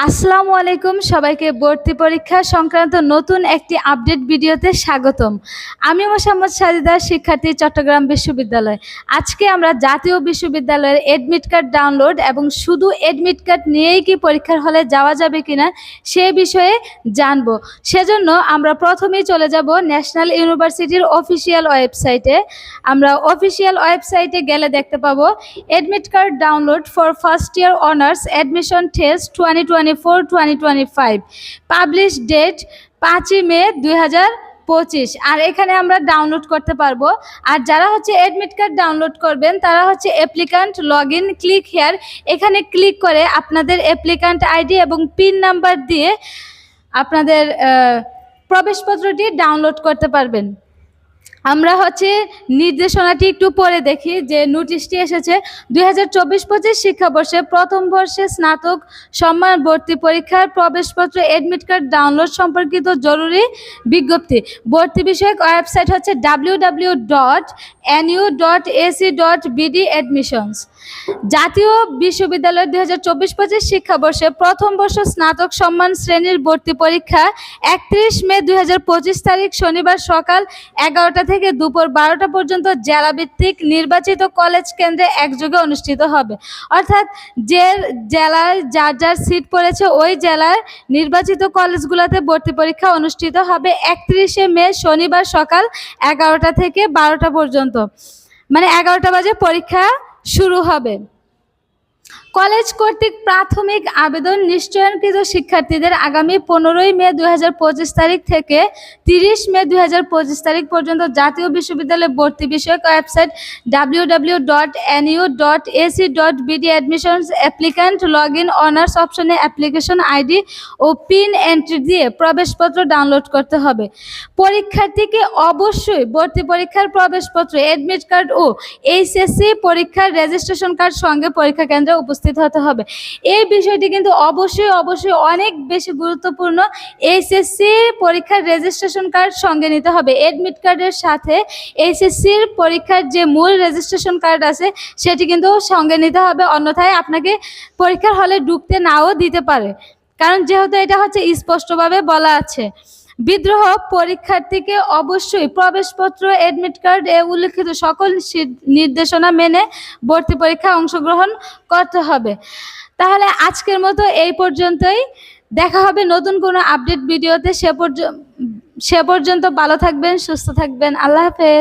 আসসালামু আলাইকুম, সবাইকে ভর্তি পরীক্ষা সংক্রান্ত নতুন একটি আপডেট ভিডিওতে স্বাগতম। আমি মোহাম্মদ সাজিদা, শিক্ষার্থী, চট্টগ্রাম বিশ্ববিদ্যালয়। আজকে আমরা জাতীয় বিশ্ববিদ্যালয়ের এডমিট কার্ড ডাউনলোড এবং শুধু এডমিট কার্ড নিয়েই কি পরীক্ষার হলে যাওয়া যাবে কিনা সে বিষয়ে জানব। সেজন্য আমরা প্রথমেই চলে যাব ন্যাশনাল ইউনিভার্সিটির অফিসিয়াল ওয়েবসাইটে। আমরা অফিসিয়াল ওয়েবসাইটে গেলে দেখতে পাবো admit card download for first year honours admission test 2024-2025, publish date 5 May 2025। আর এখানে আমরা ডাউনলোড করতে পারবো। আর যারা এডমিট কার্ড ডাউনলোড করবেন তারা applicant log in, click here, এখানে ক্লিক করে আপনাদের অ্যাপ্লিকান্ট আইডি এবং পিন নাম্বার দিয়ে আপনাদের প্রবেশপত্রটি ডাউনলোড করতে পারবেন। আমরা নির্দেশনাটি একটু পরে দেখি যে নোটিশটি এসেছে 2024-25 শিক্ষাবর্ষে প্রথম বর্ষে স্নাতক সম্মান ভর্তি পরীক্ষার প্রবেশপত্র এডমিট কার্ড ডাউনলোড সম্পর্কিত জরুরি বিজ্ঞপ্তি। ভর্তি বিষয়ক ওয়েবসাইট www.nu.ac.bd admissions। জাতীয় বিশ্ববিদ্যালয় 2024-25 শিক্ষাবর্ষে প্রথম বর্ষ স্নাতক সম্মান শ্রেণীর ভর্তি পরীক্ষা 31 মে 2025 তারিখ শনিবার সকাল 11টা থেকে দুপুর 12টা পর্যন্ত জেলাভিত্তিক নির্বাচিত কলেজ কেন্দ্রে একযোগে অনুষ্ঠিত হবে। অর্থাৎ যে জেলায় যার যার সিট পড়েছে ওই জেলার নির্বাচিত কলেজগুলোতে ভর্তি পরীক্ষা অনুষ্ঠিত হবে 31 মে শনিবার সকাল 11টা থেকে 12টা পর্যন্ত, মানে 11টা বাজে পরীক্ষা শুরু হবে। কলেজ কর্তৃক প্রাথমিক আবেদন নিশ্চয়নকৃত শিক্ষার্থীদের আগামী 15 মে 2025 তারিখ থেকে 30 মে 2025 তারিখ পর্যন্ত জাতীয় বিশ্ববিদ্যালয় ভর্তি বিষয়ক website www.nu.ac.bd admissions applicant log in honours অপশনে অ্যাপ্লিকেশন আইডি ও পিন এন্ট্রি দিয়ে প্রবেশপত্র ডাউনলোড করতে হবে। পরীক্ষার্থীকে অবশ্যই ভর্তি পরীক্ষার প্রবেশপত্র, এডমিট কার্ড ও এইচএসসি পরীক্ষার রেজিস্ট্রেশন কার্ড সঙ্গে পরীক্ষা কেন্দ্রে উপস্থিত হতে হবে। এই বিষয়টি কিন্তু অবশ্যই অনেক বেশি গুরুত্বপূর্ণ। এইচএসসি পরীক্ষার রেজিস্ট্রেশন কার্ড সঙ্গে নিতে হবে। এডমিট কার্ডের সাথে এইচএসসির পরীক্ষার যে মূল রেজিস্ট্রেশন কার্ড আছে সেটি কিন্তু সঙ্গে নিতে হবে, অন্যথায় আপনাকে পরীক্ষার হলে ঢুকতে নাও দিতে পারে, কারণ যেহেতু এটা স্পষ্টভাবে বলা আছে। বিদ্রোহ পরীক্ষার্থীকে অবশ্যই প্রবেশপত্র, এডমিট কার্ড এ উল্লিখিত সকল নির্দেশনা মেনে ভর্তি পরীক্ষায় অংশগ্রহণ করতে হবে। তাহলে আজকের মতো এই পর্যন্তই। দেখা হবে নতুন কোনো আপডেট ভিডিওতে। সে পর্যন্ত ভালো থাকবেন, সুস্থ থাকবেন। আল্লাহ হাফেজ।